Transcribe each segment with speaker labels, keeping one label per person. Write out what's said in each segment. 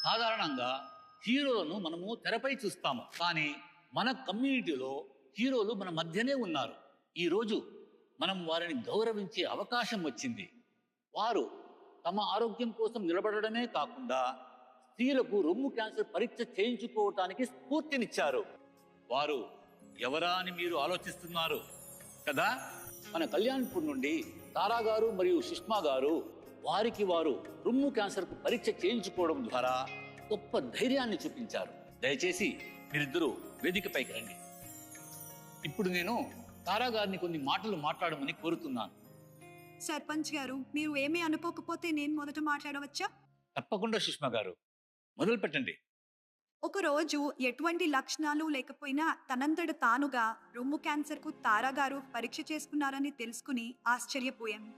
Speaker 1: సాధారణంగా హీరోలను మనము తెరపై చూస్తాము, కానీ మన కమ్యూనిటీలో హీరోలు మన మధ్యనే ఉన్నారు. ఈరోజు మనం వారిని గౌరవించే అవకాశం వచ్చింది. వారు తమ ఆరోగ్యం కోసం నిలబడడమే కాకుండా స్త్రీలకు రొమ్ము క్యాన్సర్ పరీక్ష చేయించుకోవటానికి స్ఫూర్తినిచ్చారు. వారు ఎవరా అని మీరు ఆలోచిస్తున్నారు కదా? మన కళ్యాణ్పూర్ నుండి తారా గారు మరియు సుష్మా గారు వారికి వారు రొమ్ము క్యాన్సర్కు పరీక్ష చేయించుకోవడం ద్వారా గొప్ప ధైర్యాన్ని చూపించారు. దయచేసి మీరిద్దరూ వేదికపైకి రండి. ఇప్పుడు నేను తారా గారిని కొన్ని మాటలు మాట్లాడమని కోరుతున్నాను.
Speaker 2: సర్పంచ్ గారు, మీరు ఏమీ అనుకోకపోతే నేను మొదట మాట్లాడవచ్చా?
Speaker 1: తప్పకుండా సుష్మా గారు, మొదలు పెట్టండి.
Speaker 2: ఒకరోజు ఎటువంటి లక్షణాలు లేకపోయినా తనంతట తానుగా రొమ్ము క్యాన్సర్కు తారా గారు పరీక్ష చేసుకున్నారని తెలుసుకుని ఆశ్చర్యపోయాను.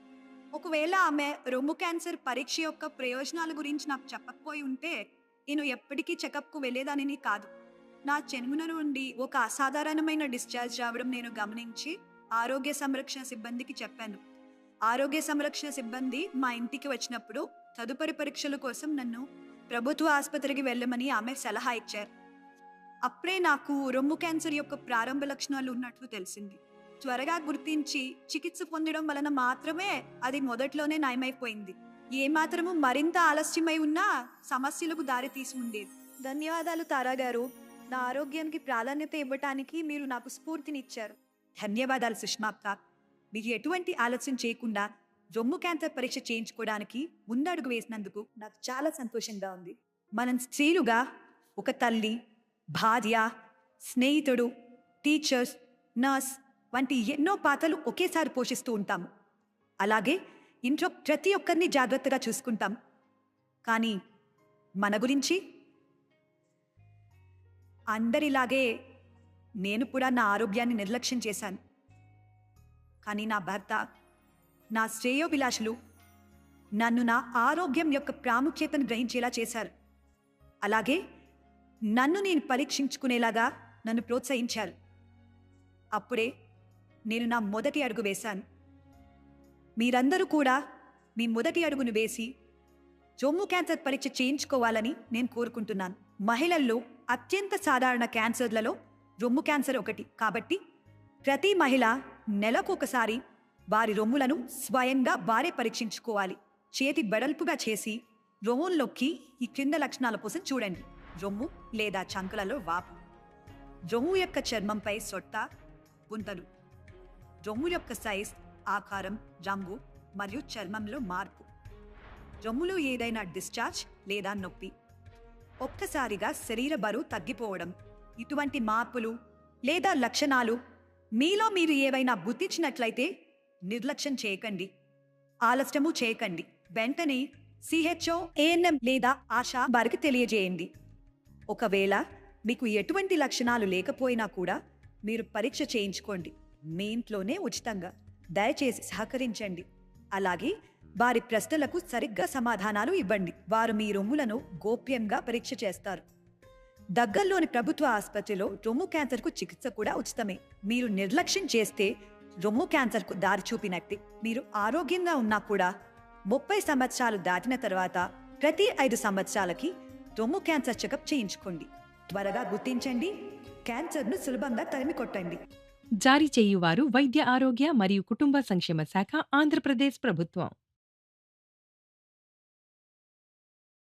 Speaker 2: ఒకవేళ ఆమె రొమ్ము క్యాన్సర్ పరీక్ష యొక్క ప్రయోజనాల గురించి నాకు చెప్పకపోయి ఉంటే నేను ఎప్పటికీ చెకప్కు వెళ్ళేదానిని కాదు. నా జన్మన నుండి ఒక అసాధారణమైన డిశ్చార్జ్ రావడం నేను గమనించి ఆరోగ్య సంరక్షణ సిబ్బందికి చెప్పాను. ఆరోగ్య సంరక్షణ సిబ్బంది మా ఇంటికి వచ్చినప్పుడు తదుపరి పరీక్షల కోసం నన్ను ప్రభుత్వ ఆసుపత్రికి వెళ్ళమని ఆమె సలహా ఇచ్చారు. అప్పుడే నాకు రొమ్ము క్యాన్సర్ యొక్క ప్రారంభ లక్షణాలు ఉన్నట్లు తెలిసింది. త్వరగా గుర్తించి చికిత్స పొందడం వలన మాత్రమే అది మొదట్లోనే నయమైపోయింది. ఏమాత్రము మరింత ఆలస్యమై ఉన్నా సమస్యలకు దారి తీసి ఉండేది. ధన్యవాదాలు తారా గారు. నా ఆరోగ్యానికి ప్రాధాన్యత ఇవ్వటానికి మీరు నాకు స్ఫూర్తినిచ్చారు. ధన్యవాదాలు సుష్మా అక్క. మీరు ఎటువంటి ఆలస్యం చేయకుండా రొమ్ము క్యాన్సర్ పరీక్ష చేయించుకోవడానికి ముందడుగు వేసినందుకు నాకు చాలా సంతోషంగా ఉంది. మనం స్త్రీలుగా ఒక తల్లి, భార్య, స్నేహితుడు, టీచర్స్, నర్స్ వంటి ఎన్నో పాత్రలు ఒకేసారి పోషిస్తూ ఉంటాము. అలాగే ఇంట్లో ప్రతి ఒక్కరిని జాగ్రత్తగా చూసుకుంటాం. కానీ మన గురించి అందరిలాగే నేను కూడా నా ఆరోగ్యాన్ని నిర్లక్ష్యం చేశాను. కానీ నా భర్త, నా శ్రేయోభిలాషులు నన్ను నా ఆరోగ్యం యొక్క ప్రాముఖ్యతను గ్రహించేలా చేశారు. అలాగే నన్ను నేను పరీక్షించుకునేలాగా నన్ను ప్రోత్సహించారు. అప్పుడే నేను నా మొదటి అడుగు వేశాను. మీరందరూ కూడా మీ మొదటి అడుగును వేసి రొమ్ము క్యాన్సర్ పరీక్ష చేయించుకోవాలని నేను కోరుకుంటున్నాను. మహిళల్లో అత్యంత సాధారణ క్యాన్సర్లలో రొమ్ము క్యాన్సర్ ఒకటి. కాబట్టి ప్రతి మహిళ నెలకు ఒకసారి వారి రొమ్ములను స్వయంగా వారే పరీక్షించుకోవాలి. చేతి బెడల్పుగా చేసి రొమ్ముల్లోకి ఈ క్రింద లక్షణాల కోసం చూడండి. రొమ్ము లేదా చంకలలో వాపు, రొమ్ము యొక్క చర్మంపై సొట్ట, గుంతలు, రొమ్ము యొక్క సైజ్, ఆకారం, రంగు మరియు చర్మంలో మార్పు, రొమ్ములో ఏదైనా డిశ్చార్జ్ లేదా నొప్పి, ఒక్కసారిగా శరీర బరువు తగ్గిపోవడం. ఇటువంటి మార్పులు లేదా లక్షణాలు మీలో మీరు ఏవైనా గుర్తించినట్లయితే నిర్లక్ష్యం చేయకండి, ఆలస్యము చేయకండి. వెంటనే CHO, ANM లేదా ఆశా వారికి తెలియజేయండి. ఒకవేళ మీకు ఎటువంటి లక్షణాలు లేకపోయినా కూడా మీరు పరీక్ష చేయించుకోండి, మీ ఇంట్లోనే ఉచితంగా. దయచేసి సహకరించండి. అలాగే వారి ప్రశ్నలకు సరిగ్గా సమాధానాలు ఇవ్వండి. వారు మీ రొమ్ములను గోప్యంగా పరీక్ష చేస్తారు. దగ్గరలోని ప్రభుత్వ ఆసుపత్రిలో రొమ్ము క్యాన్సర్కు చికిత్స కూడా ఉచితమే. మీరు నిర్లక్ష్యం చేస్తే రొమ్ము క్యాన్సర్కు దారి చూపినట్టే. మీరు ఆరోగ్యంగా ఉన్నా కూడా 30 సంవత్సరాలు దాటిన తర్వాత ప్రతి 5 సంవత్సరాలకి రొమ్ము క్యాన్సర్ చెకప్ చేయించుకోండి. త్వరగా గుర్తించండి, క్యాన్సర్ను సులభంగా తరిమి కొట్టండి.
Speaker 3: జారీ చేయువారు వైద్య ఆరోగ్య మరియు కుటుంబ సంక్షేమ శాఖ, ఆంధ్రప్రదేశ్ ప్రభుత్వం.